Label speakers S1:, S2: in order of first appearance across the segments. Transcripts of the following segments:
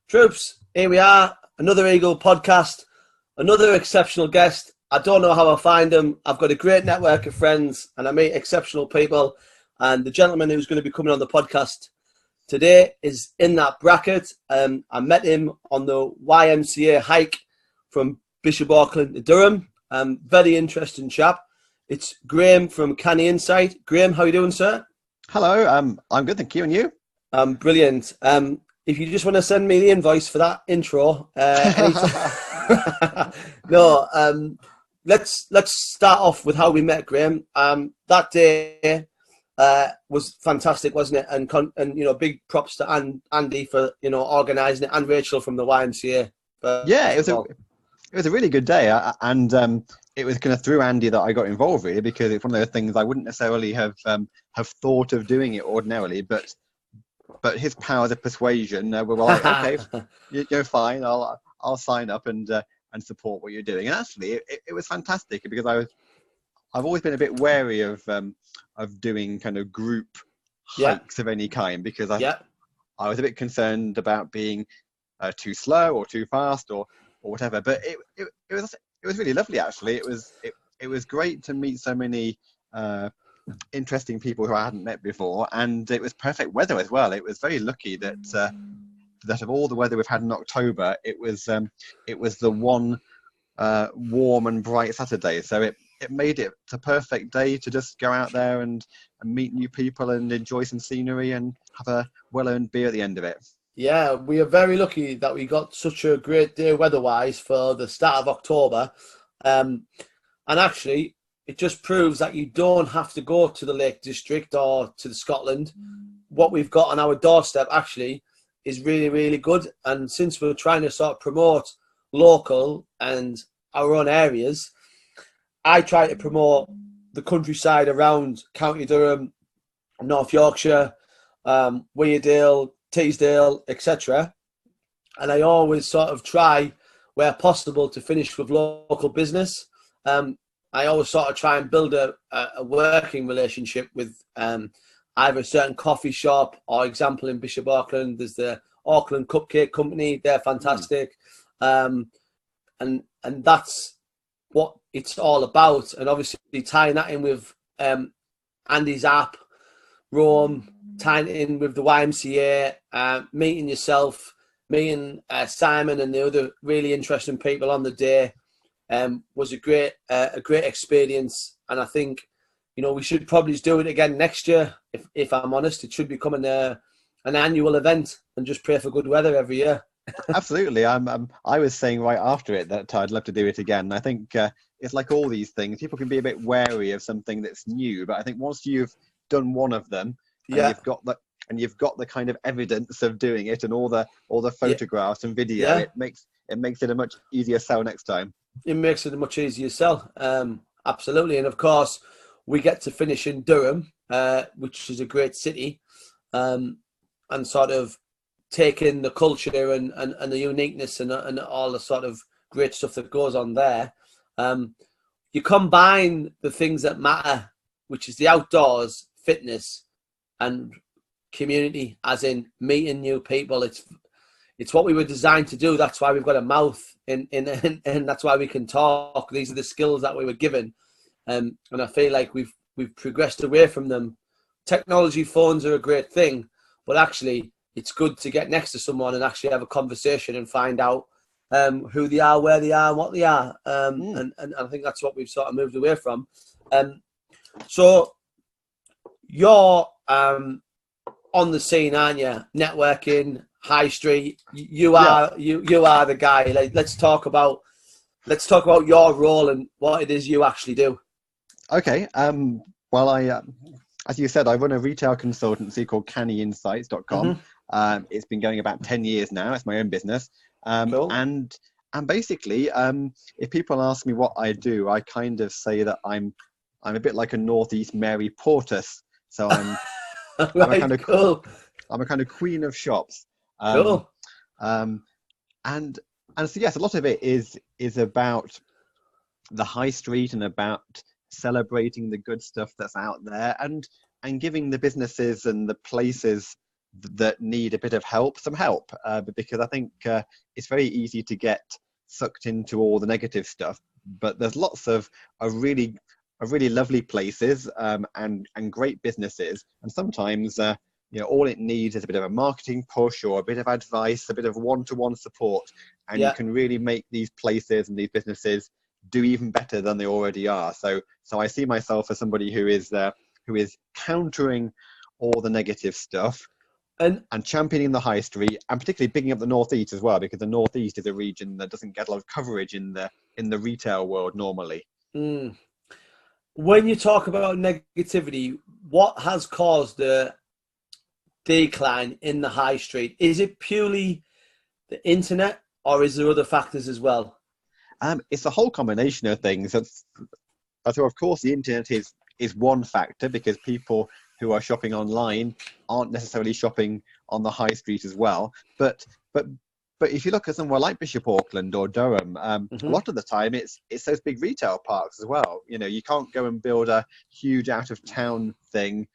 S1: Troops, here we are, another Eagle podcast, another exceptional guest. I don't know how I find them. I've got a great network of friends and I meet exceptional people. And the gentleman who's going to be coming on the podcast today is in that bracket. I met him on the YMCA hike from Bishop Auckland to Durham. Very interesting chap. It's Graham from Canny Insight. Graham, how are you doing, sir?
S2: Hello, I'm good, thank you. And you?
S1: Brilliant. If you just want to send me the invoice for that intro, anytime. No, let's start off with how we met, Graham. That day was fantastic, wasn't it? And big props to Andy for organising it, and Rachel from the YMCA.
S2: Yeah, it was a really good day, and it was kind of through Andy that I got involved, really, because it's one of those things I wouldn't necessarily have thought of doing it ordinarily, but his powers of persuasion were like, okay, you're fine, I'll sign up and support what you're doing. And actually, it was fantastic, because I've always been a bit wary of doing kind of group hikes of any kind, because I was a bit concerned about being too slow or too fast or whatever. But it was really lovely, actually. It was great to meet so many interesting people who I hadn't met before, and it was perfect weather as well. It was very lucky that of all the weather we've had in October, it was the one warm and bright Saturday. So it made it a perfect day to just go out there and meet new people and enjoy some scenery and have a well-earned beer at the end of it.
S1: Yeah, we are very lucky that we got such a great day weather-wise for the start of October. And actually, it just proves that you don't have to go to the Lake District or to Scotland. What we've got on our doorstep actually is really, really good. And since we're trying to sort of promote local and our own areas, I try to promote the countryside around County Durham, North Yorkshire, Weardale, Teesdale, etc. And I always sort of try, where possible, to finish with local business. I always sort of try and build a working relationship with either a certain coffee shop, or example in Bishop Auckland, there's the Auckland Cupcake Company. They're fantastic. And that's what it's all about. And obviously tying that in with Andy's app, Rome, tying it in with the YMCA, meeting yourself, meeting Simon and the other really interesting people on the day, was a great experience. And I think we should probably just do it again next year. If I'm honest, it should become an annual event, and just pray for good weather every year.
S2: Absolutely. I was saying right after it that I'd love to do it again. I think it's like all these things, people can be a bit wary of something that's new, but I think once you've done one of them, and you've got the kind of evidence of doing it and all the photographs and video, it makes it a much easier sell next time.
S1: It makes it a much easier sell. Absolutely. And of course, we get to finish in Durham, which is a great city, and sort of take in the culture and the uniqueness and all the sort of great stuff that goes on there. You combine the things that matter, which is the outdoors, fitness, and community, as in meeting new people. It's what we were designed to do. That's why we've got a mouth, and that's why we can talk. These are the skills that we were given, and I feel like we've progressed away from them. Technology, phones are a great thing, but actually, it's good to get next to someone and actually have a conversation and find out who they are, where they are, and what they are. And I think that's what we've sort of moved away from. So you're on the scene, aren't you? Networking, high street. You are the guy. Like, let's talk about your role and what it is you actually do.
S2: Okay. Well, I as you said, I run a retail consultancy called cannyinsights.com. It's been going about 10 years now. It's my own business.
S1: Cool.
S2: And basically, if people ask me what I do, I kind of say that I'm a bit like a Northeast Mary Portas. So I'm
S1: right,
S2: I'm a kind of queen of shops.
S1: Cool.
S2: And so yes, a lot of it is about the high street and about celebrating the good stuff that's out there and giving the businesses and the places that need a bit of help, because I think it's very easy to get sucked into all the negative stuff, but there's lots of really lovely places, and great businesses, and sometimes all it needs is a bit of a marketing push or a bit of advice, a bit of one-to-one support, and you can really make these places and these businesses do even better than they already are. So I see myself as somebody who is countering all the negative stuff and championing the high street, and particularly picking up the northeast as well, because the northeast is a region that doesn't get a lot of coverage in the retail world normally.
S1: When you talk about negativity, what has caused the decline in the high street? Is it purely the internet, or is there other factors as well?
S2: It's a whole combination of things. So of course the internet is one factor, because people who are shopping online aren't necessarily shopping on the high street as well. But if you look at somewhere like Bishop Auckland or Durham, a lot of the time it's those big retail parks as well. You can't go and build a huge out of town thing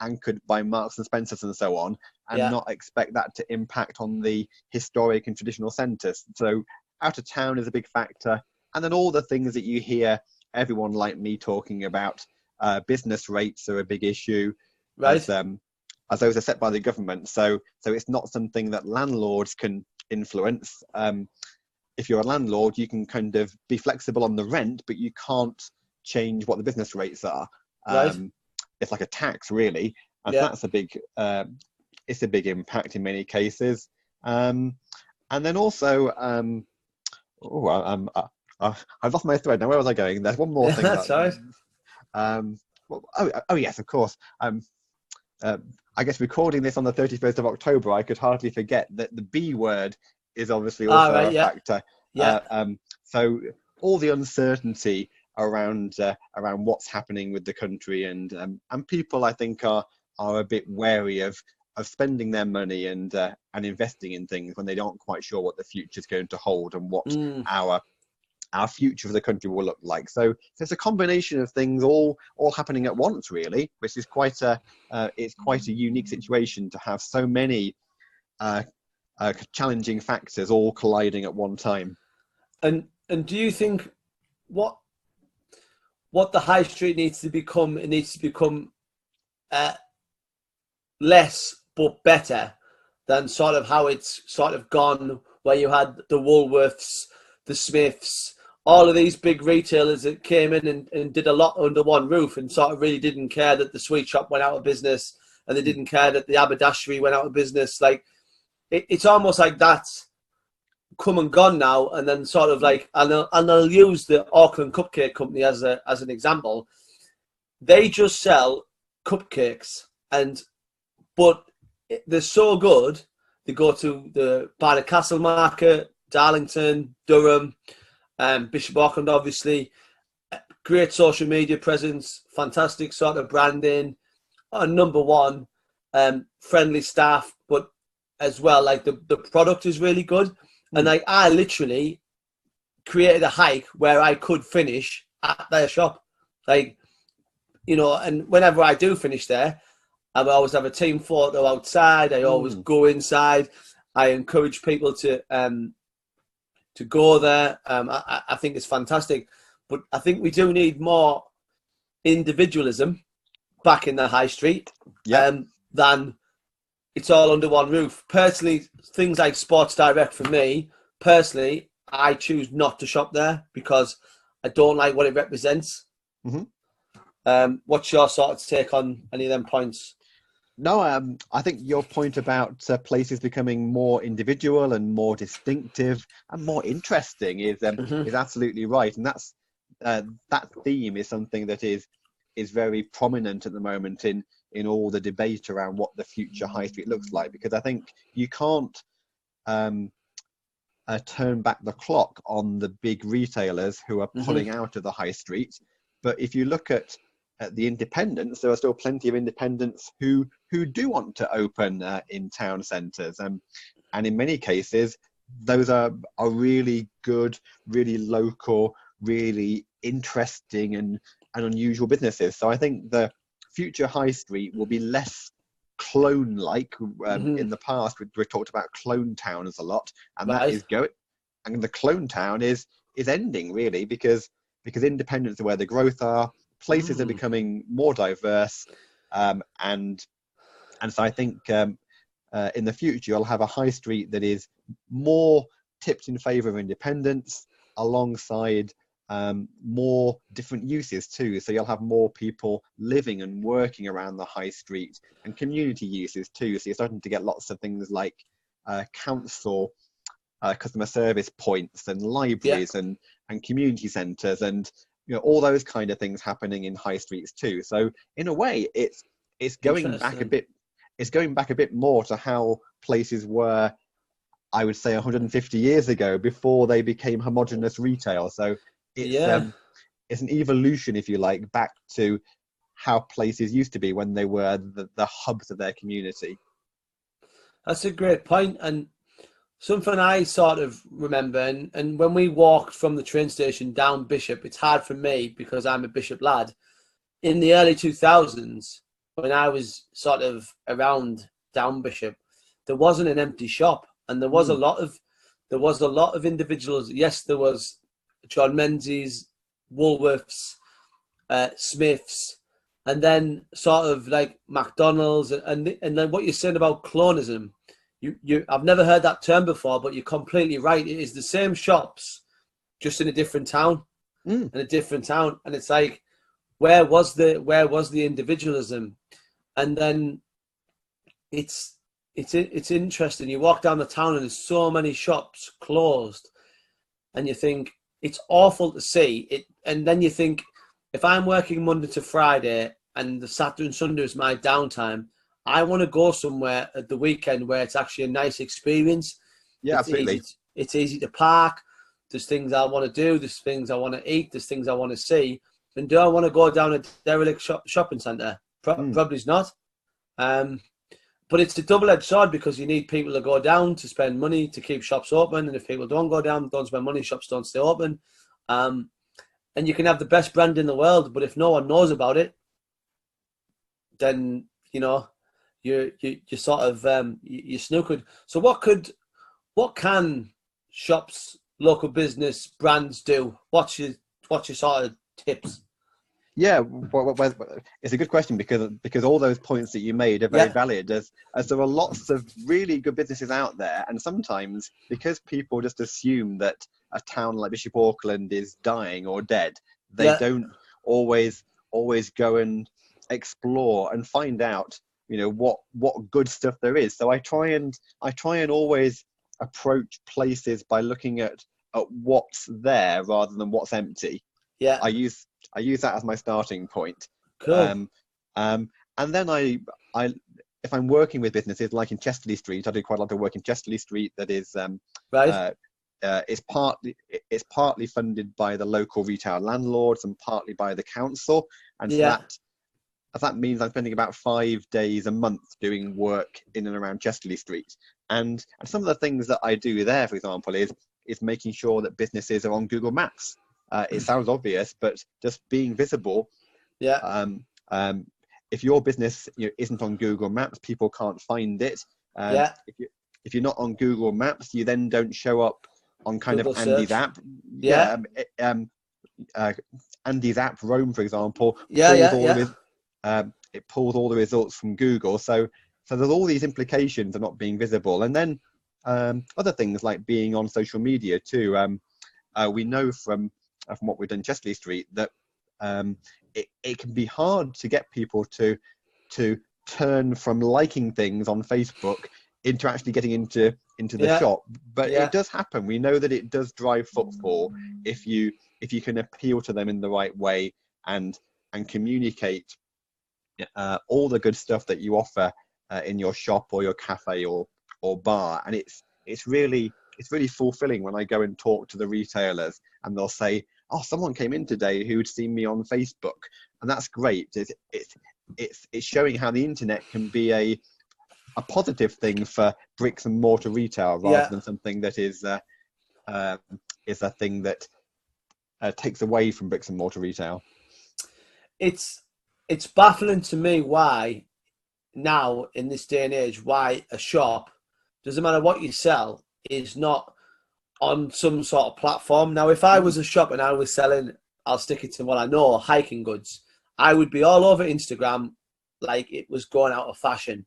S2: anchored by Marks and Spencers and so on, and not expect that to impact on the historic and traditional centres. So out of town is a big factor, and then all the things that you hear everyone like me talking about. Business rates are a big issue, right? As those are set by the government. So it's not something that landlords can influence. If you're a landlord, you can kind of be flexible on the rent, but you can't change what the business rates are. It's like a tax, really, and that's a big. It's a big impact in many cases. And then also, I've lost my thread now. Where was I going? There's one more thing.
S1: That's right.
S2: Yes, of course. I guess recording this on the 31st of October, I could hardly forget that the B word is obviously also a factor. So all the uncertainty around what's happening with the country, and people, I think, are a bit wary of spending their money and investing in things when they aren't quite sure what the future is going to hold and what our future of the country will look like. So there's a combination of things all happening at once, really, which is quite a unique situation to have so many challenging factors all colliding at one time.
S1: And do you think what the high street needs to become? It needs to become less but better than sort of how it's sort of gone, where you had the Woolworths, the Smiths, all of these big retailers that came in and did a lot under one roof, and sort of really didn't care that the sweet shop went out of business, and they didn't care that the haberdashery went out of business. Like it's almost like that's come and gone now. And then sort of like, and I'll use the Auckland Cupcake Company as an example. They just sell cupcakes, but they're so good. They go to the Barnett Castle Market, Darlington, Durham, Bishop Auckland, obviously. Great social media presence, fantastic sort of branding, number one, friendly staff, but as well, like the product is really good. And like I literally created a hike where I could finish at their shop. Like, and whenever I do finish there, I always have a team photo outside. I always go inside. I encourage people to go there. I think it's fantastic, but I think we do need more individualism back in the high street. Than it's all under one roof. Personally, things like Sports Direct, for me personally, I choose not to shop there because I don't like what it represents. What's your sort of take on any of them points?
S2: No, I think your point about places becoming more individual and more distinctive and more interesting is absolutely right, and that's that theme is something that is very prominent at the moment in all the debate around what the future high street looks like, because I think you can't turn back the clock on the big retailers who are pulling out of the high street, but if you look at the independents, there are still plenty of independents who do want to open in town centres, and in many cases those are really good, really local, really interesting and unusual businesses. So I think the future high street will be less clone-like.
S1: Mhm.
S2: In the past, we talked about clone towns a lot, and that
S1: Right.
S2: is going. And the clone town is ending really because independence of where the growth are, places are
S1: Mm.
S2: becoming more diverse, and so I think in the future you'll have a high street that is more tipped in favour of independence, alongside more different uses too. So you'll have more people living and working around the high street, and community uses too. So you're starting to get lots of things like council customer service points and
S1: Yeah.
S2: libraries and community centres, and all those kind of things happening in high streets too. So in a way, it's going back a
S1: Interesting.
S2: bit. It's going back a bit more to how places were, I would say, 150 years ago, before they became homogenous retail. So it's
S1: Yeah.
S2: um, it's an evolution, if you like, back to how places used to be when they were the hubs of their community.
S1: That's a great point. And something I sort of remember, and when we walked from the train station down Bishop, it's hard for me because I'm a Bishop lad. In the early 2000s, when I was sort of around down Bishop, there wasn't an empty shop, and
S2: Mm,
S1: there was a lot of individuals. Yes, there was John Menzies, Woolworths, Smiths, and then sort of like McDonald's, and then what you're saying about clonism. I've never heard that term before, but you're completely right. It is the same shops, just in a different town,
S2: mm.
S1: and it's like, where was the individualism? And then it's interesting. You walk down the town and there's so many shops closed, and you think it's awful to see it. And then you think, if I'm working Monday to Friday and the Saturday and Sunday is my downtime, I want to go somewhere at the weekend where it's actually a nice experience.
S2: Yeah,
S1: It's easy.
S2: absolutely.
S1: It's easy to park. There's things I want to do. There's things I want to eat. There's things I want to see. And do I want to go down a derelict shopping centre?
S2: Mm.
S1: Probably not. Um, but it's a double-edged sword because you need people to go down to spend money to keep shops open, and if people don't go down, don't spend money, shops don't stay open. Um, and you can have the best brand in the world, but if no one knows about it, then you sort of you're snookered. So what can shops, local business, brands do? What's your sort of tips?
S2: Yeah, it's a good question, because all those points that you made are very
S1: Yeah,
S2: valid. As there are lots of really good businesses out there, and sometimes because people just assume that a town like Bishop Auckland is dying or dead, they
S1: yeah,
S2: don't always go and explore and find out, what good stuff there is. So I try and always approach places by looking at what's there rather than what's empty.
S1: yeah.
S2: I use I use that as my starting point.
S1: Cool.
S2: Um, and then I, if I'm working with businesses like in Chesterley Street, I do quite a lot of work in Chesterley Street. That is,
S1: Right.
S2: uh, it's partly funded by the local retail landlords and partly by the council, and so
S1: Yeah.
S2: that means I'm spending about 5 days a month doing work in and around Chesterley Street. And some of the things that I do there, for example, is making sure that businesses are on Google Maps. It sounds obvious, but just being visible.
S1: Yeah.
S2: Um, um, if your business isn't on Google Maps, people can't find it.
S1: Yeah.
S2: If you're not on Google Maps, you then don't show up on kind of
S1: Google
S2: Andy's
S1: search.
S2: app.
S1: Yeah.
S2: Yeah, uh, Andy's app, Roam, for example,
S1: Yeah.
S2: pulls
S1: Yeah.
S2: all of
S1: Yeah.
S2: his it pulls all the results from Google. So there's all these implications of not being visible, and then other things like being on social media too. We know from what we've done in Chesterley Street that it can be hard to get people to turn from liking things on Facebook into actually getting into the
S1: Yeah.
S2: shop. But it
S1: Yeah.
S2: does happen. We know that it does drive footfall if you can appeal to them in the right way, and communicate all the good stuff that you offer in your shop or your cafe or bar. And it's really fulfilling when I go and talk to the retailers and they'll say, oh, someone came in today who'd seen me on Facebook. And that's great. It's showing how the internet can be a positive thing for bricks and mortar retail, rather
S1: Yeah.
S2: than something that is a thing that takes away from bricks and mortar retail.
S1: It's baffling to me why now in this day and age why a shop, doesn't matter what you sell, is not on some sort of platform. Now, if I was a shop and I was selling, I'll stick it to what I know, hiking goods, I would be all over Instagram like it was going out of fashion.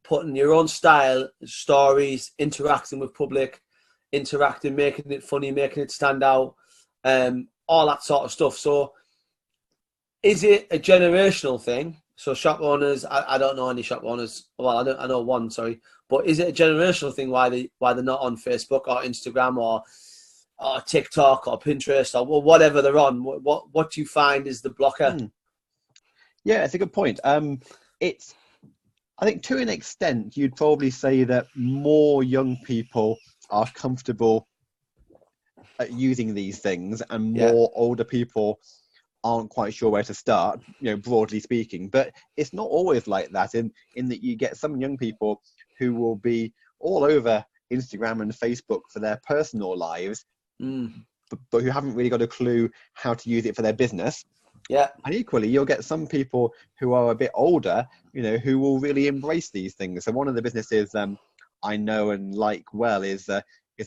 S1: Putting your own style, stories, interacting with public, interacting, making it funny, making it stand out, all that sort of stuff. So is it a generational thing? So shop owners, I don't know any shop owners. Well, I know one, sorry. But is it a generational thing why they're not on Facebook or Instagram or TikTok or Pinterest or whatever they're on? What do you find is the blocker?
S2: Yeah, it's a good point. It's, I think to an extent, you'd probably say that more young people are comfortable at using these things, and more older people aren't quite sure where to start, broadly speaking. But it's not always like that, in that you get some young people who will be all over Instagram and Facebook for their personal lives, but who haven't really got a clue how to use it for their business.
S1: Yeah.
S2: And equally, you'll get some people who are a bit older, who will really embrace these things. So one of the businesses I know and like well is a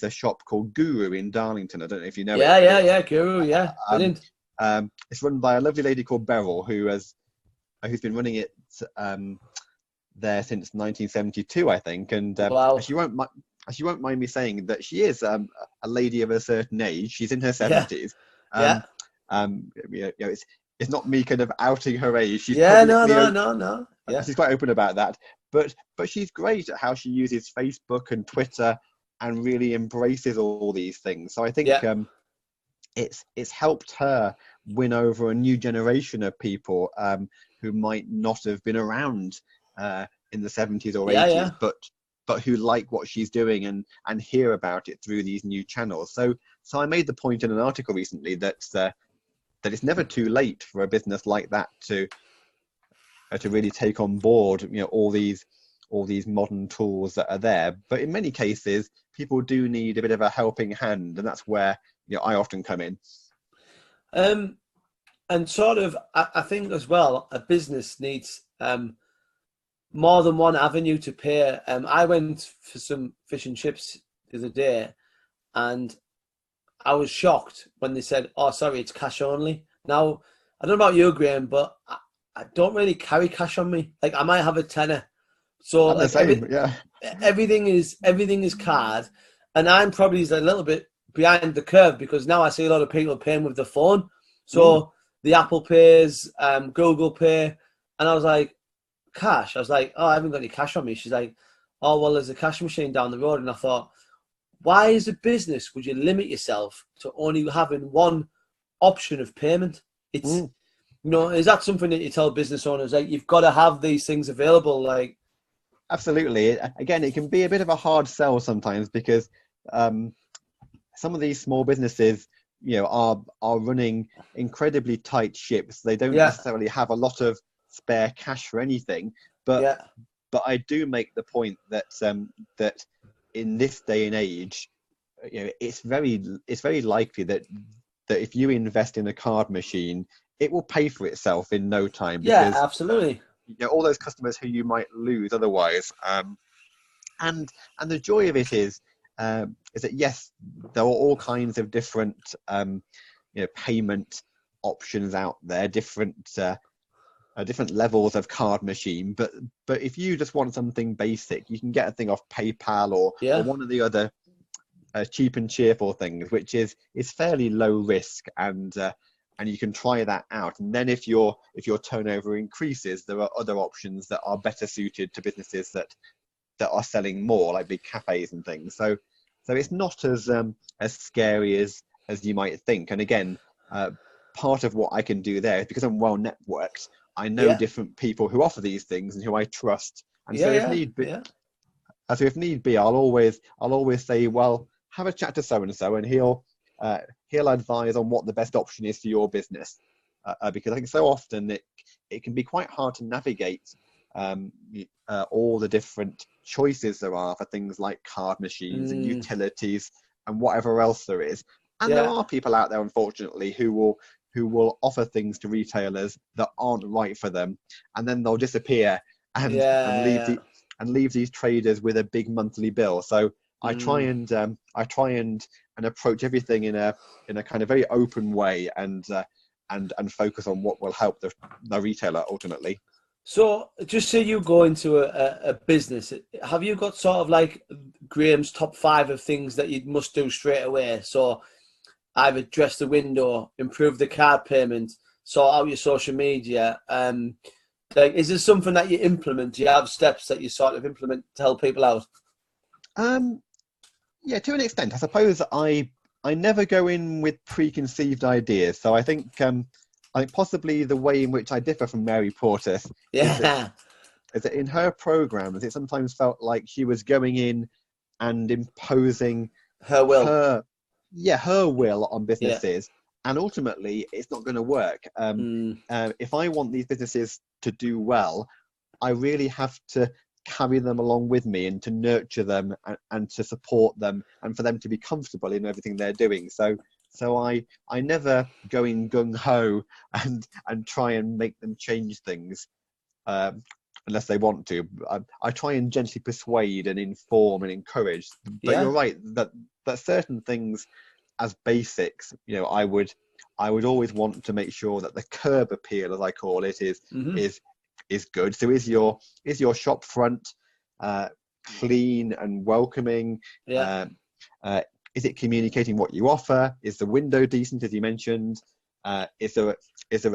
S2: shop called Guru in Darlington. I don't know if you know it.
S1: Yeah, Guru, yeah. Brilliant.
S2: It's run by a lovely lady called Beryl, who's been running it there since 1972, I think. And
S1: wow.
S2: she won't mind me saying that she is a lady of a certain age. She's in her 70s. It's not me kind of outing her age. She's
S1: no. Yeah.
S2: She's quite open about that. But she's great at how she uses Facebook and Twitter and really embraces all these things. So I think it's helped her win over a new generation of people who might not have been around in the 70s or 80s, but who like what she's doing and hear about it through these new channels. So I made the point in an article recently that it's never too late for a business like that to really take on board all these modern tools that are there. But in many cases, people do need a bit of a helping hand, and that's where I often come in.
S1: And sort of, I think as well, a business needs more than one avenue to pay. I went for some fish and chips the other day, and I was shocked when they said, "Oh, sorry, it's cash only." Now, I don't know about you, Graham, but I don't really carry cash on me. Like, I might have a tenner. So like everything is card, and I'm probably a little bit behind the curve because now I see a lot of people paying with the phone. So the Apple Pays, Google Pay, and I was like, cash. I was like, oh, I haven't got any cash on me. She's like, oh, well, there's a cash machine down the road. And I thought, why as a business would you limit yourself to only having one option of payment? It's is that something that you tell business owners, like, you've got to have these things available? Like,
S2: absolutely. Again, it can be a bit of a hard sell sometimes because some of these small businesses are running incredibly tight ships. They don't necessarily have a lot of spare cash for anything, but I do make the point that that in this day and age, it's very likely that if you invest in a card machine, it will pay for itself in no time. Because,
S1: absolutely.
S2: All those customers who you might lose otherwise, and the joy of it is that yes, there are all kinds of different payment options out there, different levels of card machine. But if you just want something basic, you can get a thing off PayPal or one of the other cheap and cheerful things, which is fairly low risk, and you can try that out. And then if your turnover increases, there are other options that are better suited to businesses that are selling more, like big cafes and things. So it's not as scary as you might think. And again, part of what I can do there is because I'm well networked. I know different people who offer these things and who I trust. And so if need be, I'll always say, well, have a chat to so and so, and he'll advise on what the best option is for your business. Because I think so often it can be quite hard to navigate all the different choices there are for things like card machines and utilities and whatever else there is. And there are people out there, unfortunately, who who will offer things to retailers that aren't right for them, and then they'll disappear and leave
S1: Yeah.
S2: these traders with a big monthly bill. So
S1: Mm.
S2: I try and approach everything in a kind of very open way, and focus on what will help the retailer ultimately.
S1: So, just say you go into a business, have you got sort of like Graham's top five of things that you must do straight away? So, either dress the window, improve the card payment, sort out your social media. Like, is there something that you implement? Do you have steps that you sort of implement to help people out?
S2: Um, yeah, to an extent, I suppose I never go in with preconceived ideas. So I think possibly the way in which I differ from Mary Portas is that
S1: Yeah,
S2: in her programs, it sometimes felt like she was going in and imposing
S1: her will.
S2: her her will on
S1: Yeah.
S2: businesses, and ultimately it's not going to work.
S1: Mm,
S2: If I want these businesses to do well, I really have to carry them along with me and to nurture them, and to support them, and for them to be comfortable in everything they're doing. So I never go in gung ho and try and make them change things, um, unless they want to. I try and gently persuade and inform and encourage. But
S1: yeah.
S2: you're right that certain things as basics, I would always want to make sure that the curb appeal, as I call it,
S1: Hmm.
S2: is is good. So is your shop front uh, clean and welcoming?
S1: Yeah.
S2: Uh, uh, is it communicating what you offer? Is the window decent, as you mentioned? Is there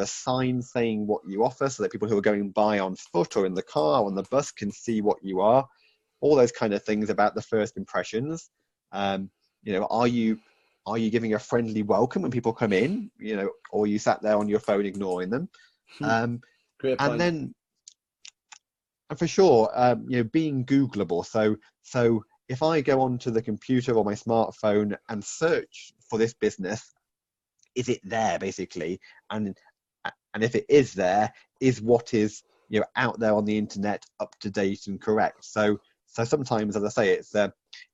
S2: a sign saying what you offer so that people who are going by on foot or in the car or on the bus can see what you are? All those kind of things about the first impressions. Um, are you giving a friendly welcome when people come in? Or you sat there on your phone ignoring them? Um,
S1: Great
S2: and
S1: point.
S2: then and for sure, being Googleable. So if I go onto the computer or my smartphone and search for this business, is it there basically? And and if it is there, is what is out there on the internet up to date and correct? So sometimes, as I say,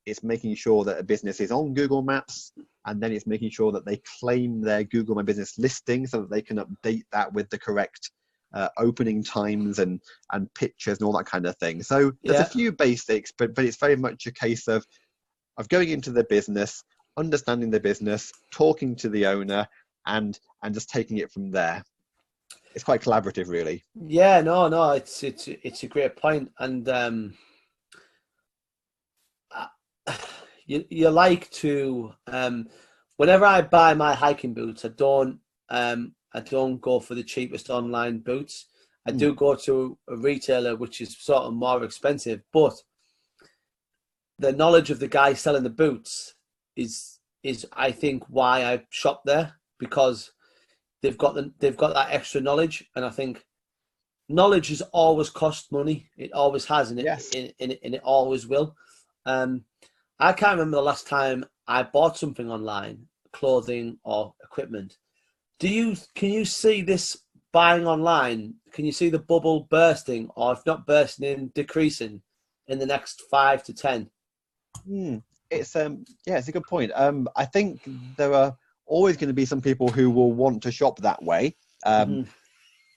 S2: it's making sure that a business is on Google Maps, and then it's making sure that they claim their Google My Business listing so that they can update that with the correct opening times and pictures and all that kind of thing. So there's a
S1: Yeah.
S2: few basics, but it's very much a case of going into the business, understanding the business, talking to the owner, and just taking it from there. It's quite collaborative, really.
S1: Yeah, no, no, it's a great point, and uh, you like to whenever I buy my hiking boots, I don't go for the cheapest online boots. I
S2: Mm,
S1: do go to a retailer which is sort of more expensive, but the knowledge of the guy selling the boots is I think why I shop there, because they've got that extra knowledge, and I think knowledge has always cost money. It always has, and
S2: yes.
S1: it always will. Um, I can't remember the last time I bought something online, clothing or equipment. Can you see this buying online? Can you see the bubble bursting, or if not bursting, decreasing in the next 5 to 10?
S2: Mm, it's a good point. I think there are always going to be some people who will want to shop that way. Um,
S1: Mm-hmm.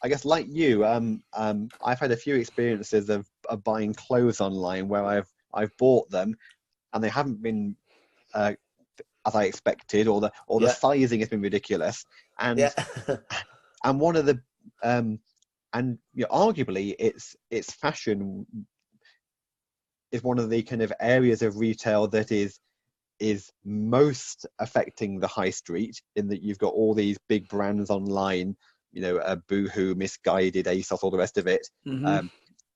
S2: I guess like you, I've had a few experiences of buying clothes online where I've bought them and they haven't been uh, as I expected, or the
S1: Yeah,
S2: sizing has been ridiculous,
S1: yeah.
S2: and one of the and arguably it's fashion is one of the kind of areas of retail that is most affecting the high street, in that you've got all these big brands online, Boohoo, Misguided, ASOS, all the rest of it,
S1: Hmm.
S2: um,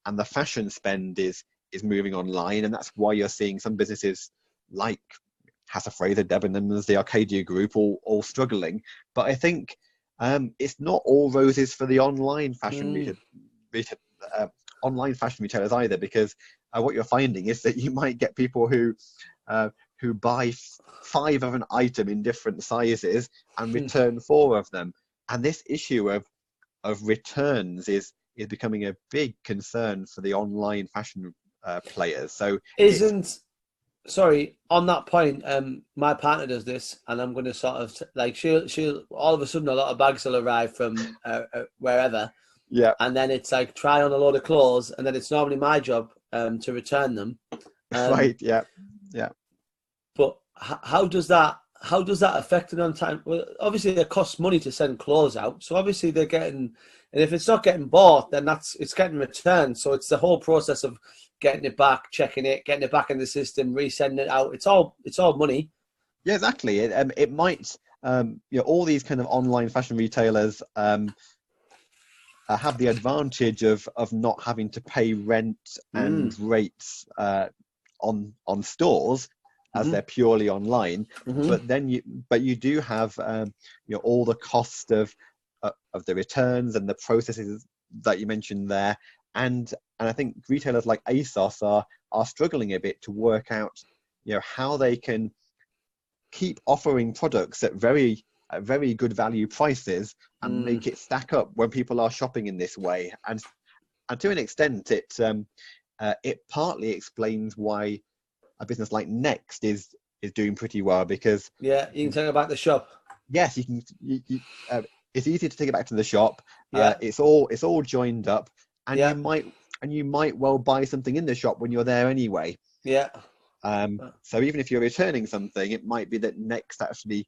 S2: and the fashion spend is moving online, and that's why you're seeing some businesses like Casa Fraser, Debenhams, the Arcadia Group, all struggling. But I think it's not all roses for the online retail, uh, online fashion retailers either, because what you're finding is that you might get people who buy five of an item in different sizes and return four of them. And this issue of returns is becoming a big concern for the online fashion players. So it's
S1: Isn't sorry, on that point, my partner does this, and I'm going to sort of like she'll all of a sudden a lot of bags will arrive from wherever,
S2: Yeah.
S1: and then it's like try on a load of clothes, and then it's normally my job to return them.
S2: Right. Yeah. Yeah.
S1: But how does that affect it on time? Well, obviously it costs money to send clothes out, so obviously they're getting, and if it's not getting bought, then it's getting returned. So it's the whole process of getting it back, checking it, getting it back in the system, resending it out. It's all money.
S2: Yeah. Exactly. It might. All these kind of online fashion retailers have the advantage of not having to pay rent and rates on stores, as they're purely online. But then you do have all the cost of the returns and the processes that you mentioned there, and I think retailers like ASOS are struggling a bit to work out how they can keep offering products at very good value prices and make it stack up when people are shopping in this way. And to an extent, it partly explains why a business like Next is doing pretty well, because
S1: Yeah, you can take it back to the shop.
S2: yes, you can. It's easy to take it back to the shop.
S1: Yeah,
S2: It's all joined up, and
S1: yeah,
S2: you might well buy something in the shop when you're there anyway.
S1: yeah,
S2: So even if you're returning something, it might be that Next actually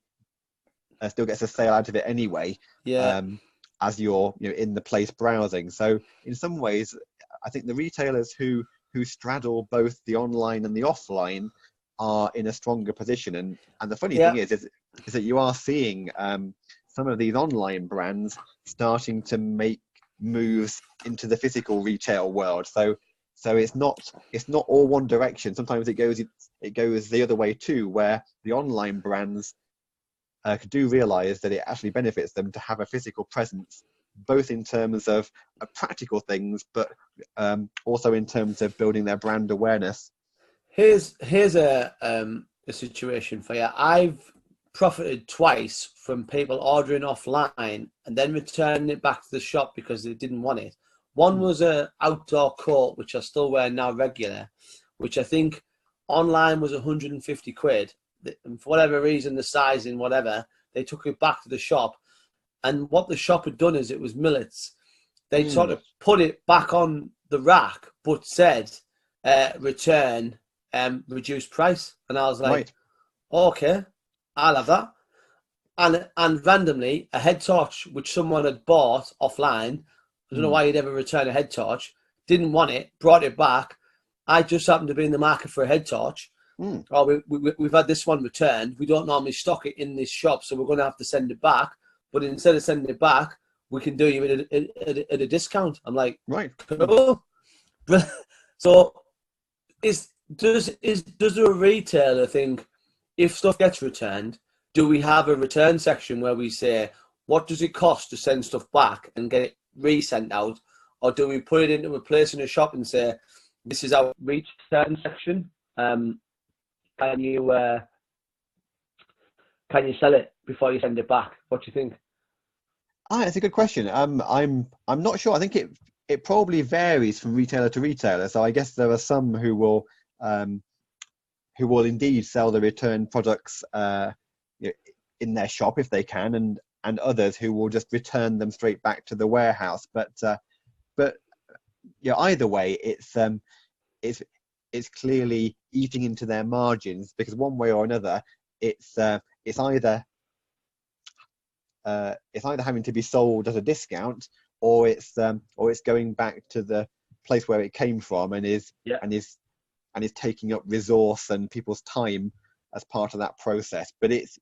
S2: still gets a sale out of it anyway.
S1: yeah,
S2: As you're in the place browsing. So in some ways, I think the retailers who straddle both the online and the offline are in a stronger position. And the funny
S1: yeah.
S2: thing is that you are seeing some of these online brands starting to make moves into the physical retail world. So it's not all one direction. Sometimes it goes the other way too, where the online brands do realize that it actually benefits them to have a physical presence, both in terms of practical things, but also in terms of building their brand awareness.
S1: Here's a situation for you. I've profited twice from people ordering offline and then returning it back to the shop because they didn't want it. One was a outdoor coat, which I still wear now regular, which I think online was 150 quid. And for whatever reason, the sizing, whatever, they took it back to the shop. And what the shop had done is it was Millets. They sort of put it back on the rack, but said return reduced price. And I was like,
S2: Right.
S1: okay, I'll have that. And randomly, a head torch which someone had bought offline, I don't know why you'd ever return a head torch, didn't want it, brought it back. I just happened to be in the market for a head torch. Oh, we've had this one returned. We don't normally stock it in this shop, so we're going to have to send it back. But instead of sending it back, we can do you at a discount. I'm like,
S2: Right.
S1: cool. So does the retailer think if stuff gets returned, do we have a return section where we say what does it cost to send stuff back and get it resent out, or do we put it into a place in a shop and say this is our return section? Can you sell it before you send it back? What do you think?
S2: It's a good question. I'm not sure. I think it probably varies from retailer to retailer. So I guess there are some who will indeed sell the return products in their shop if they can, and others who will just return them straight back to the warehouse. But either way, it's clearly eating into their margins, because one way or another, it's either having to be sold at a discount, or it's going back to the place where it came from and is taking up resource and people's time as part of that process. But it's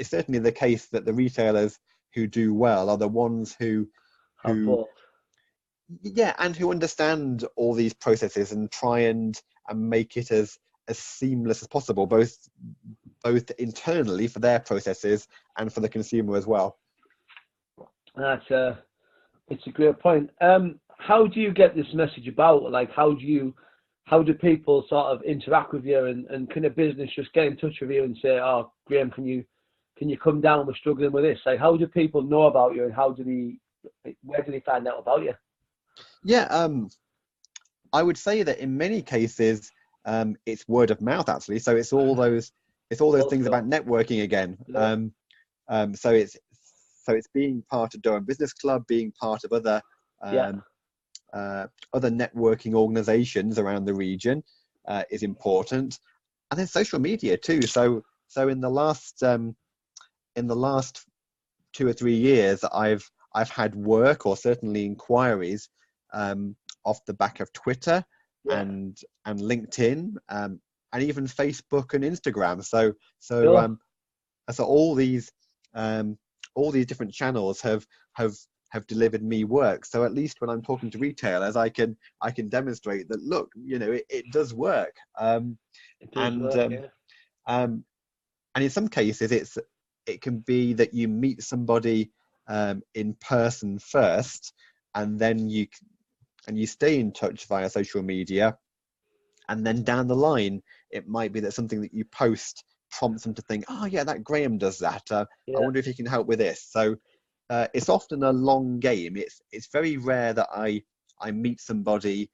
S2: certainly the case that the retailers who do well are the ones who understand all these processes and try and make it as seamless as possible, both internally for their processes and for the consumer as well.
S1: It's a great point. How do you get this message about? Like, how do people sort of interact with you, and can a business just get in touch with you and say, oh, Graham, can you come down? We're struggling with this. Like, how do people know about you, and where do they find out about you?
S2: Yeah, I would say that in many cases, it's word of mouth actually. So it's all those things
S1: Also,
S2: about networking again.
S1: yeah,
S2: So it's being part of Durham Business Club, being part of
S1: yeah,
S2: um, other networking organisations around the region is important, and then social media too. So in the last 2 or 3 years, I've had work or certainly inquiries off the back of Twitter
S1: yeah.
S2: and LinkedIn, and even Facebook and Instagram.
S1: Sure.
S2: So all these different channels have delivered me work. So at least when I'm talking to retailers, I can demonstrate that, look, it does work.
S1: It does
S2: And
S1: work, yeah.
S2: um, and in some cases, it can be that you meet somebody in person first, and then you stay in touch via social media, and then down the line, it might be that something that you post prompts them to think, oh yeah, that Graham does that. I
S1: Yeah,
S2: wonder if he can help with this. So it's often a long game. It's very rare that I meet somebody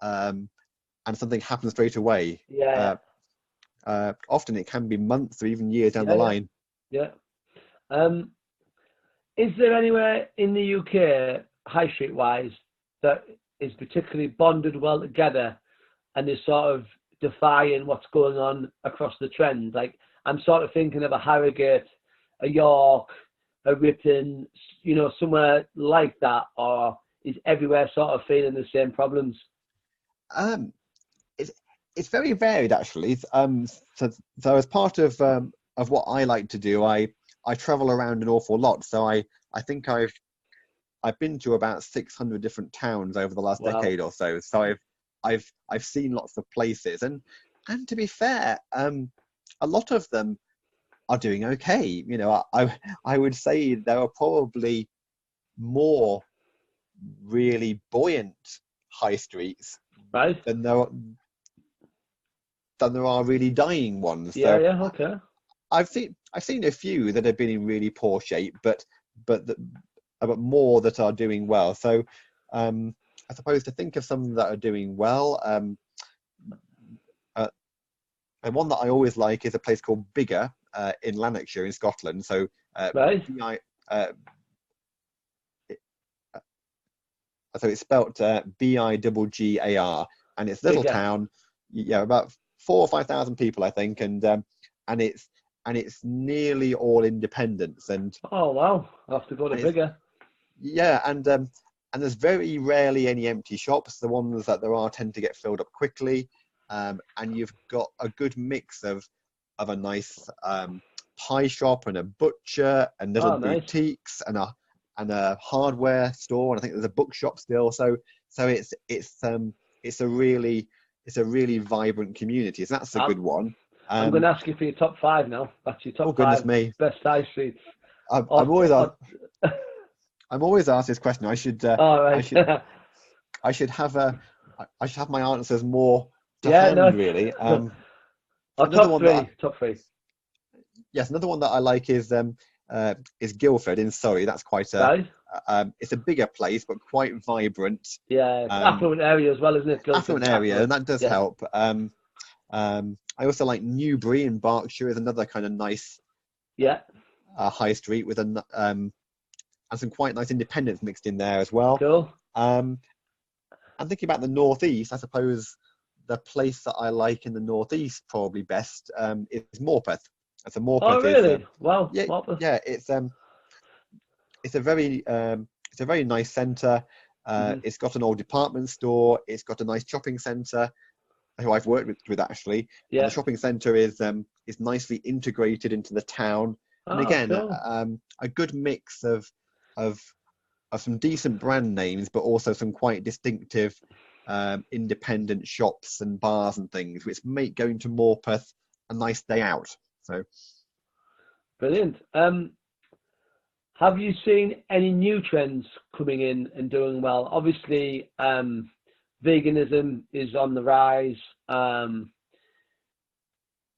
S2: and something happens straight away.
S1: yeah,
S2: Often it can be months or even years down the
S1: yeah, yeah,
S2: line.
S1: yeah. Um, is there anywhere in the UK, high street wise, that is particularly bonded well together and is sort of defying what's going on across the trend? Like, I'm sort of thinking of a Harrogate, a York, a Ripon, somewhere like that, or is everywhere sort of feeling the same problems?
S2: Um, it's it's very varied actually. So as part of what I like to do, I travel around an awful lot. So I think I've been to about 600 different towns over the last
S1: Wow.
S2: decade or so. So I've seen lots of places, and to be fair, a lot of them are doing okay. I would say there are probably more really buoyant high streets
S1: Right?
S2: than there are really dying ones.
S1: Yeah,
S2: So
S1: yeah, okay.
S2: I've seen a few that have been in really poor shape, but the, but more that are doing well. So I suppose to think of some that are doing well, uh, and one that I always like is a place called Biggar in Lanarkshire in Scotland. So
S1: Right?
S2: BI, so it's spelt Biggar, and it's a little
S1: Bigger.
S2: town, yeah, about 4 or 5 thousand people, I think, and it's and it's nearly all independents,
S1: Oh, wow. I'll have to go to
S2: and it's
S1: Bigger.
S2: yeah, and there's very rarely any empty shops. The ones that there are tend to get filled up quickly, and you've got a good mix of a nice pie shop and a butcher and little
S1: Oh, nice.
S2: boutiques and a hardware store, and I think there's a bookshop still. So it's a really vibrant community. So that's a
S1: I'm,
S2: good one.
S1: I'm going
S2: Um,
S1: to ask you for your top five now. That's your
S2: oh
S1: top
S2: goodness
S1: five
S2: me,
S1: best high streets.
S2: I'm,
S1: Or,
S2: I'm always asked,
S1: or,
S2: I'm always asked this question.
S1: all
S2: I
S1: right.
S2: should I should have I should have my answers more to
S1: Yeah, no.
S2: hand, really.
S1: Or
S2: Another
S1: top
S2: one that
S1: three. Top three.
S2: yes, another one that I like is Guildford in Surrey. That's quite
S1: Right?
S2: it's a bigger place but quite vibrant,
S1: Yeah. It's
S2: um,
S1: affluent area as well, isn't it?
S2: affluent
S1: Guildford's
S2: area, and
S1: affluent.
S2: that does
S1: Yeah.
S2: help. I also like Newbury in Berkshire is another kind of nice
S1: Yeah.
S2: high street with and some quite nice independents mixed in there as well.
S1: Cool.
S2: Um, and thinking about the northeast, I suppose the place that I like in the northeast probably best is Morpeth. And so
S1: Oh,
S2: Morpeth is
S1: really? Wow.
S2: yeah
S1: What?
S2: yeah it's a very nice centre.
S1: Mm-hmm.
S2: It's got an old department store. It's got a nice shopping centre, who I've worked with actually, and the
S1: Yeah.
S2: shopping centre is nicely integrated into the town. And
S1: Oh,
S2: again,
S1: cool.
S2: a good mix of some decent brand names, but also some quite distinctive independent shops and bars and things, which make going to Morpeth a nice day out. So
S1: Brilliant. Have you seen any new trends coming in and doing well? Obviously, veganism is on the rise.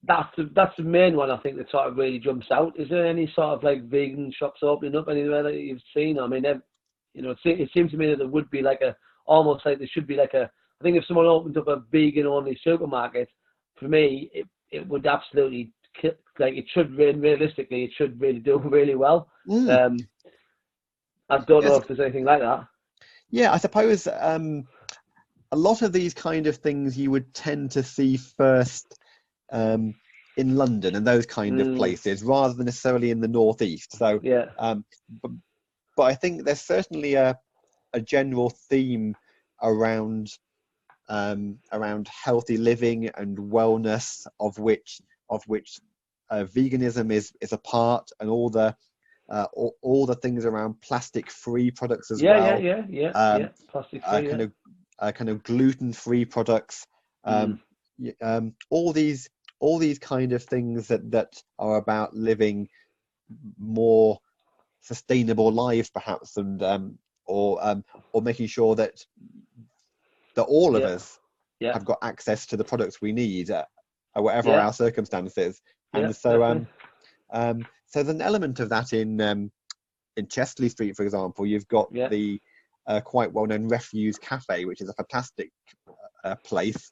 S1: That's the main one I think that sort of really jumps out. Is there any sort of like vegan shops opening up anywhere that you've seen? I mean, it seems to me that there would be like almost like there should be like a I think if someone opened up a vegan-only supermarket, for me, it would absolutely like it should realistically it should really do really well. I don't know if there's anything like that.
S2: Yeah, I suppose a lot of these kind of things you would tend to see first in London and those kind of places, rather than necessarily in the northeast. So,
S1: yeah.
S2: But I think there's certainly a general theme around healthy living and wellness, of which veganism is a part, and all the things around plastic-free products as well.
S1: Yeah. Plastic-free.
S2: Kind of gluten-free products. All these kind of things that are about living more sustainable lives, perhaps, and or making sure that all of us have got access to the products we need, whatever our circumstances. And so there's an element of that in Chesley Street, for example. You've got the quite well-known Refuse Cafe, which is a fantastic place.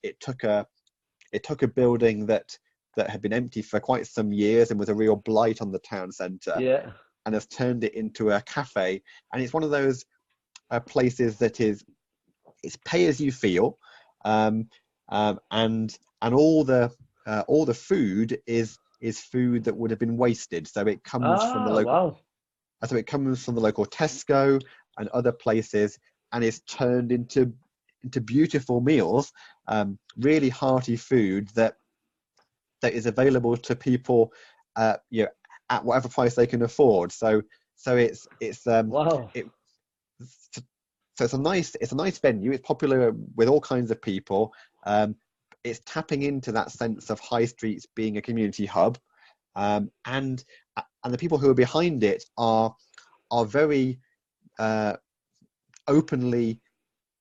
S2: It took a building that had been empty for quite some years and was a real blight on the town centre, and has turned it into a cafe. And it's one of those places that it's pay as you feel, and all the food is food that would have been wasted. So it comes from the local.
S1: Wow.
S2: So it comes from the local Tesco and other places, and is turned into beautiful meals, really hearty food that is available to people, at whatever price they can afford. So it's
S1: wow.
S2: So it's a nice venue. It's popular with all kinds of people. It's tapping into that sense of high streets being a community hub, and the people who are behind it are very openly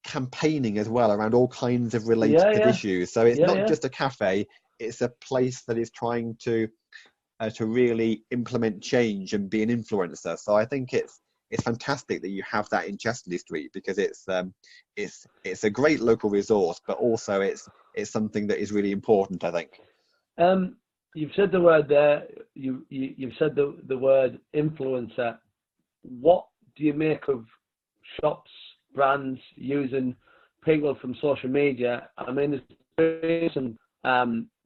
S2: campaigning as well around all kinds of related issues. So it's not just a cafe; it's a place that is trying to really implement change and be an influencer. So I think it's fantastic that you have that in Chesley Street, because it's a great local resource, but also it's something that is really important, I think.
S1: You've said the word there. You've said the word influencer. What do you make of shops, brands using people from social media? I mean, there's some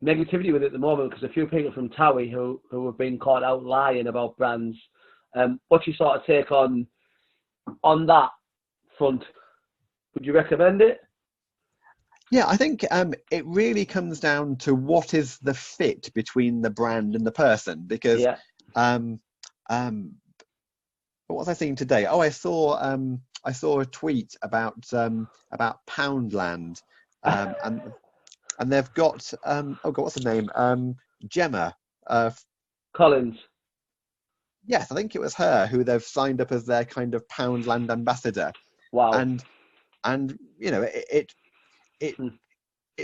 S1: negativity with it at the moment, because a few people from Towie who have been caught out lying about brands. What's your sort of take on that front? Would you recommend it?
S2: Yeah, I think it really comes down to what is the fit between the brand and the person. Because what was I seeing today? Oh, I saw a tweet about Poundland, and they've got what's the name? Gemma
S1: Collins.
S2: Yes, I think it was her who they've signed up as their kind of Poundland ambassador.
S1: Wow.
S2: And it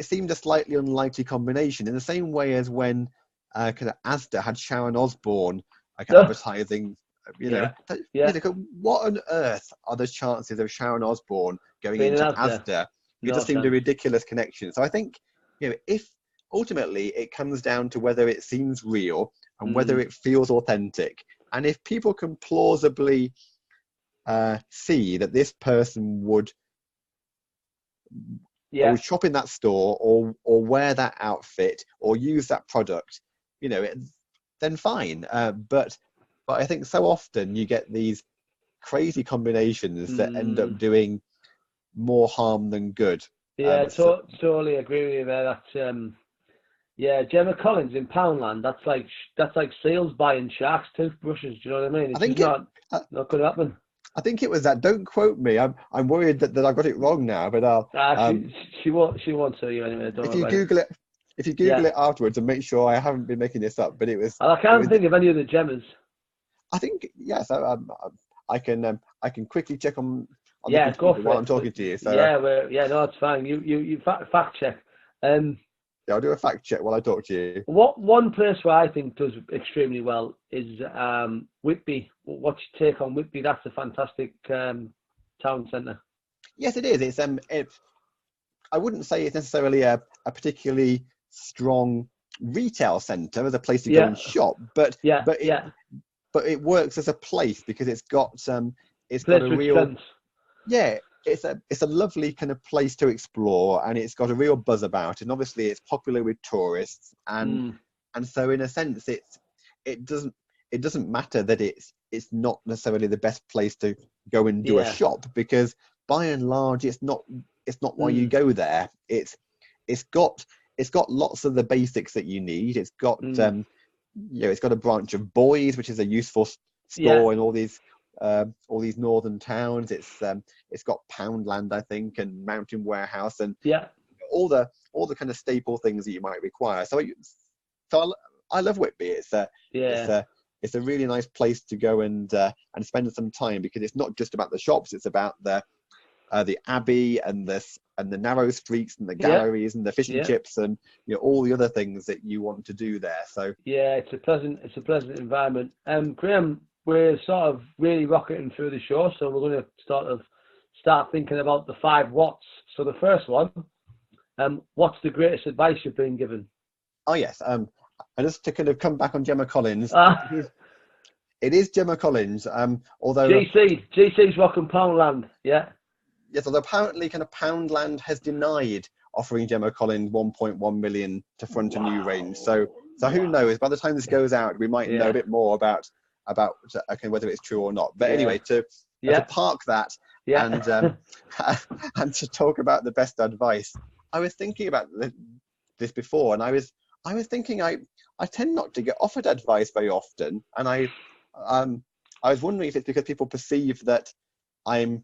S2: seemed a slightly unlikely combination, in the same way as when kind of Asda had Sharon Osbourne advertising. What on earth are the chances of Sharon Osbourne going into Asda? It just seemed a ridiculous connection. So I think, if ultimately it comes down to whether it seems real and whether it feels authentic, and if people can plausibly see that this person would shop in that store or wear that outfit or use that product, then fine. But I think so often you get these crazy combinations that end up doing more harm than good.
S1: Yeah, totally agree with you there. That's Gemma Collins in Poundland. That's like seals buying sharks' toothbrushes. Do you know what I mean? It's not going to happen.
S2: I think it was that. Don't quote me. I'm worried that I got it wrong now. But
S1: she won't tell you anyway.
S2: If you Google it afterwards and make sure I haven't been making this up. But it was.
S1: I can't think of any of the Gemmas.
S2: I think yes. I can quickly check on
S1: the
S2: computer while I'm talking to you. So
S1: no, it's fine. You fact check.
S2: I'll do a fact check while I talk to you.
S1: One place where I think does extremely well is Whitby. What's your take on Whitby? That's a fantastic town centre.
S2: Yes, it is. I wouldn't say it's necessarily a particularly strong retail centre as a place to go and shop, but
S1: yeah,
S2: but it
S1: yeah.
S2: but it works as a place because it's got
S1: Place
S2: a
S1: with
S2: real,
S1: strengths.
S2: yeah, it's a lovely kind of place to explore, and it's got a real buzz about it. And obviously it's popular with tourists, and so in a sense it doesn't matter that it's not necessarily the best place to go and do a shop, because by and large it's not why you go there. It's got lots of the basics that you need. It's got it's got a branch of Boys, which is a useful store in all these northern towns. It's got Poundland, I think, and Mountain Warehouse, and all the kind of staple things that you might require. So I love Whitby. It's a really nice place to go and spend some time, because it's not just about the shops. It's about the Abbey and the narrow streets and the galleries and the fish and chips, and all the other things that you want to do there. So
S1: it's a pleasant environment. Graham, we're sort of really rocketing through the show, so we're going to start thinking about the 5 whats. So the first one, what's the greatest advice you've been given?
S2: Oh yes, and just to kind of come back on Gemma Collins, it is Gemma Collins. Although
S1: GC's Rock and Poundland, Yes,
S2: although apparently kind of Poundland has denied offering Gemma Collins 1.1 million to front a new range. So who knows? By the time this goes out, we might know a bit more about whether it's true or not. But anyway, to park that and to talk about the best advice, I was thinking about this before, and I was thinking I tend not to get offered advice very often, and I was wondering if it's because people perceive that I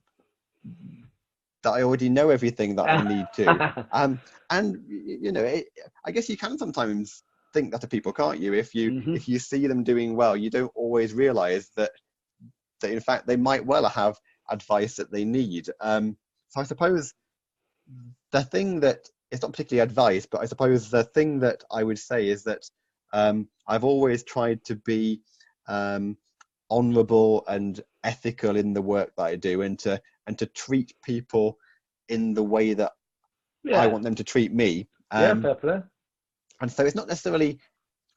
S2: already know everything that I need to. And I guess you can sometimes think that to people, can't you? If you see them doing well, you don't always realize that in fact they might well have advice that they need. So I suppose the thing that, it's not particularly advice, but I suppose the thing that I would say is that I've always tried to be honourable and ethical in the work that I do, and to treat people in the way that I want them to treat me.
S1: Fair play.
S2: And so it's not necessarily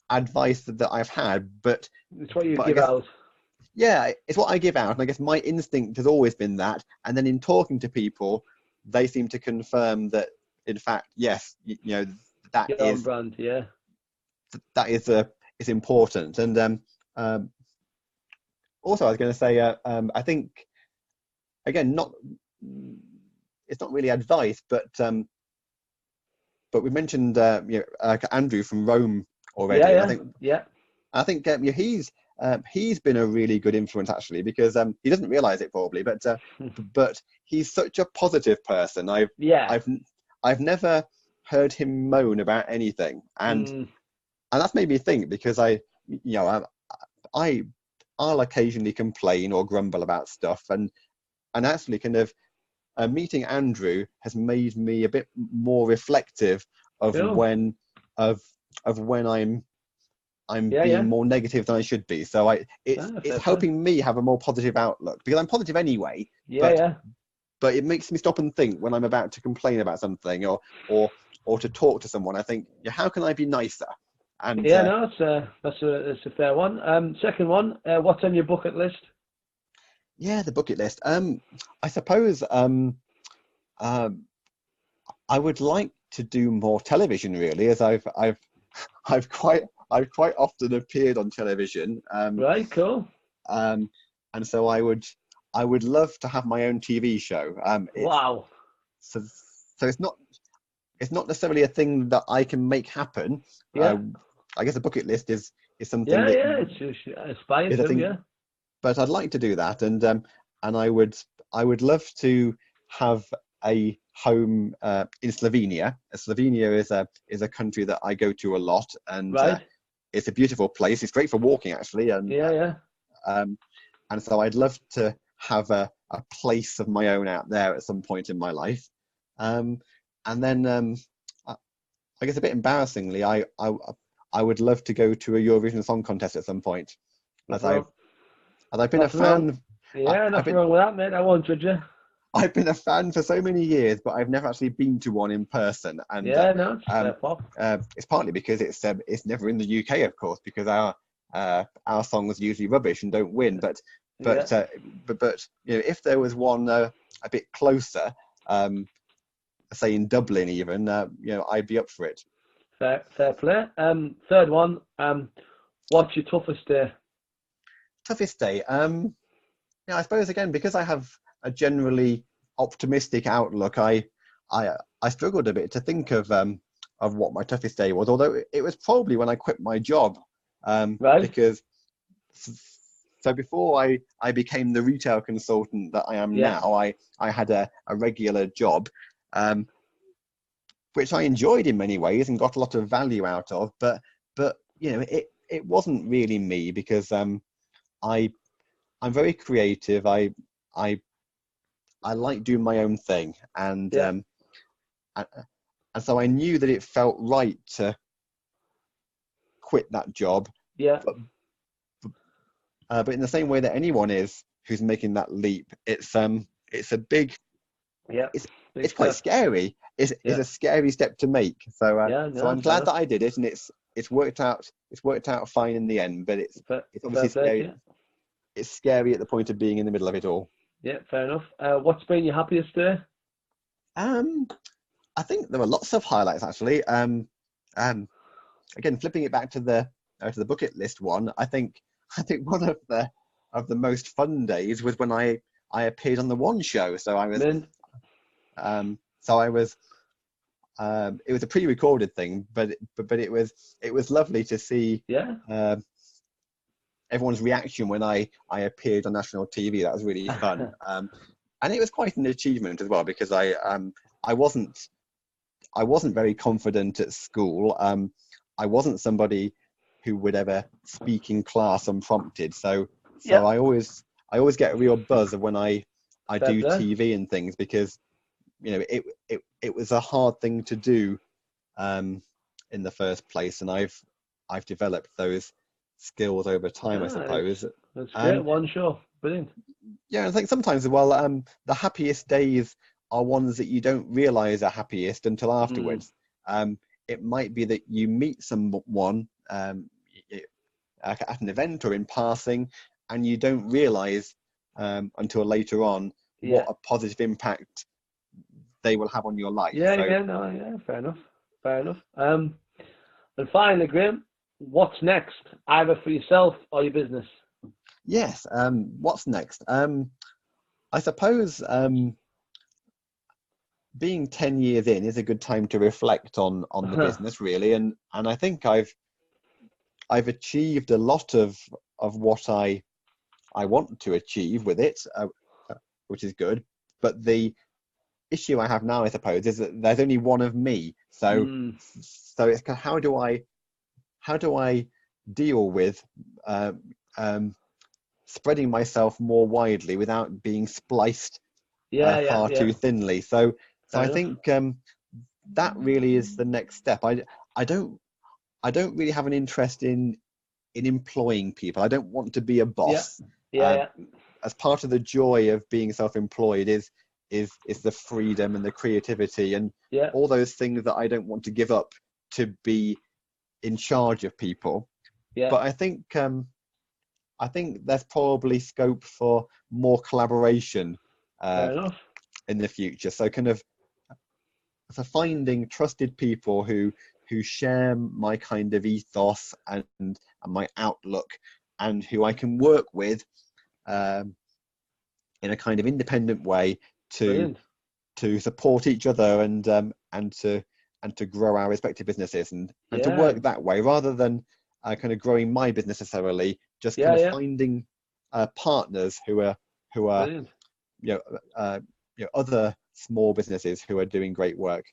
S2: advice that I've had, but
S1: it's what you give out.
S2: Yeah, it's what I give out, and I guess my instinct has always been that. And then in talking to people, they seem to confirm that, in fact, yes, that
S1: is on brand.
S2: That is it's important. And also, I was going to say, I think, again, it's not really advice, but we mentioned Andrew from Rome already. I think he's been a really good influence, actually, because he doesn't realize it probably, but he's such a positive person. I've never heard him moan about anything, and that's made me think, because I'll occasionally complain or grumble about stuff, and actually kind of meeting Andrew has made me a bit more reflective of when I'm being more negative than I should be. So it's helping me have a more positive outlook, because I'm positive anyway. But it makes me stop and think when I'm about to complain about something or to talk to someone. I think, how can I be nicer? And
S1: that's a fair one. Second one, what's on your bucket list?
S2: Yeah, the bucket list. I suppose I would like to do more television, really, as I've quite often appeared on television.
S1: Right, cool.
S2: And so I would love to have my own TV show.
S1: Wow.
S2: So it's not necessarily a thing that I can make happen. I guess a bucket list is something.
S1: It's aspiring to,
S2: But I'd like to do that, and I would love to have a home in Slovenia. Slovenia is a country that I go to a lot, and it's a beautiful place. It's great for walking, actually, and and so I'd love to have a place of my own out there at some point in my life. And then I guess a bit embarrassingly, I would love to go to a Eurovision Song Contest at some point. As I've been a fan.
S1: Nothing wrong with that, mate. I won't judge you.
S2: I've been a fan for so many years, but I've never actually been to one in person. And
S1: Yeah, no, it's fair pop.
S2: it's partly because it's never in the UK, of course, because our songs are usually rubbish and don't win. But
S1: Yeah.
S2: you know, if there was one a bit closer, say in Dublin even, you know, I'd be up for it.
S1: Fair play. Third one. What's your toughest day?
S2: Toughest day. Yeah, I suppose again because I have a generally optimistic outlook, I struggled a bit to think of what my toughest day was. Although it was probably when I quit my job,
S1: Right.
S2: because so before I became the retail consultant that I am
S1: Yeah.
S2: now, I had a regular job, um, which I enjoyed in many ways and got a lot of value out of. But you know, it wasn't really me because I I'm very creative. I I like doing my own thing,
S1: Yeah.
S2: and, and so I knew that it felt right to quit that job.
S1: Yeah.
S2: But but in the same way that anyone is who's making that leap, it's a big
S1: Yeah.
S2: it's
S1: Big
S2: it's quite
S1: step.
S2: scary. It's
S1: Yeah.
S2: a scary step to make.
S1: Yeah.
S2: So
S1: No,
S2: I'm
S1: fair
S2: glad
S1: enough.
S2: that I did it, and it's worked out fine in the end. But it's
S1: Fair
S2: obviously
S1: play to
S2: scary.
S1: you.
S2: It's scary at the point of being in the middle of it all.
S1: Yeah. Fair enough. What's been your happiest day?
S2: Um, I think there were lots of highlights actually. Um, Again, flipping it back to the bucket list one, I think one of the most fun days was when I appeared on the One Show.
S1: Mint.
S2: So I was it was a pre-recorded thing, but it was lovely to see
S1: Yeah.
S2: everyone's reaction when I appeared on national TV. That was really fun, and it was quite an achievement as well because I wasn't I wasn't very confident at school. I wasn't somebody who would ever speak in class unprompted. So
S1: Yeah.
S2: I always get a real buzz of when I
S1: Fair
S2: do
S1: play.
S2: TV and things because you know it was a hard thing to do in the first place, and I've developed those skills over time, I
S1: Ah,
S2: suppose.
S1: it's great.
S2: Um,
S1: One show. Brilliant.
S2: yeah, I think sometimes as well, the happiest days are ones that you don't realize are happiest until
S1: Mm.
S2: afterwards. It might be that you meet someone at an event or in passing, and you don't realize until later on what
S1: Yeah.
S2: a positive impact they will have on your life.
S1: Yeah.
S2: So
S1: Yeah. No. Yeah. Fair enough. Fair enough. And finally, Graham, what's next, either for yourself or your business?
S2: yes, what's next? I suppose being 10 years in is a good time to reflect on the business really, and I think I've achieved a lot of what I want to achieve with it, which is good. But the issue I have now, I suppose, is that there's only one of me.
S1: Mm.
S2: So it's how do I deal with uh, um, spreading myself more widely without being spliced
S1: Yeah. Yeah.
S2: far
S1: Yeah.
S2: too thinly. So
S1: Fair
S2: I
S1: enough.
S2: think that really is the next step. I don't I don't really have an interest in employing people. I don't want to be a
S1: Yeah.
S2: boss.
S1: Yeah.
S2: Uh,
S1: Yeah.
S2: as part of the joy of being self-employed is the freedom and the creativity and
S1: Yeah.
S2: all those things that I don't want to give up to be in charge of people.
S1: Yeah.
S2: But I think there's probably scope for more collaboration uh,
S1: Fair enough.
S2: in the future. So kind of for finding trusted people who share my kind of ethos and my outlook and who I can work with um, in a kind of independent way to
S1: Brilliant.
S2: support each other and to grow our respective businesses and to
S1: Yeah.
S2: work that way rather than kind of growing my business necessarily, just kind
S1: Yeah.
S2: of
S1: Yeah.
S2: finding partners who are
S1: Brilliant.
S2: you know, other small businesses who are doing great work.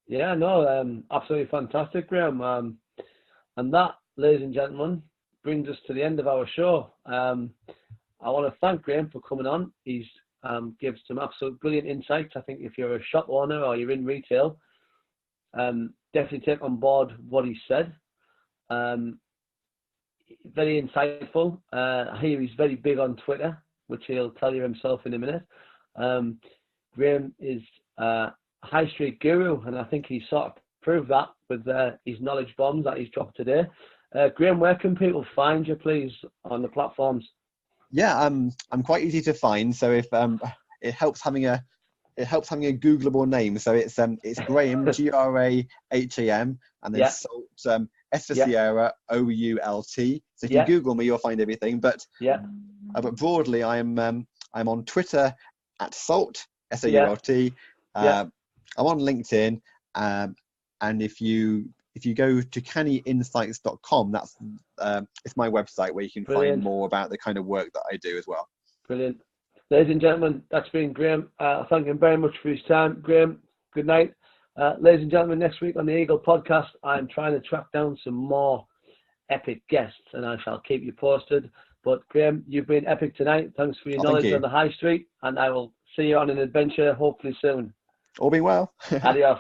S1: Yeah. No. Absolutely fantastic, Graham. And that, ladies and gentlemen, brings us to the end of our show. I want to thank Graham for coming on. He's gives some absolute brilliant insights. I think if you're a shop owner or you're in retail, definitely take on board what he said. Um, Very insightful. I hear he's very big on Twitter, which he'll tell you himself in a minute. Um, Graham is a high street guru, and I think he's sort of proved that with his knowledge bombs that he's dropped today. Graham, where can people find you, please, on the platforms?
S2: Yeah, I'm quite easy to find. So if it helps having a Googleable name. So it's Graham, Graham, and then Salt, S for Sierra, Oult. So if you Google me, you'll find everything. But but broadly, I'm on Twitter at Salt, Sault. I'm on LinkedIn, and if you go to cannyinsights.com, that's it's my website where you can find more about the kind of work that I do as well.
S1: Brilliant. Ladies and gentlemen, that's been Graham. Thank him very much for his time. Graham, good night. Ladies and gentlemen, next week on the Eagle podcast, I'm trying to track down some more epic guests, and I shall keep you posted. But Graham, you've been epic tonight. Thanks for your knowledge on the high street, and I will see you on an adventure hopefully soon.
S2: All being well.
S1: Adios.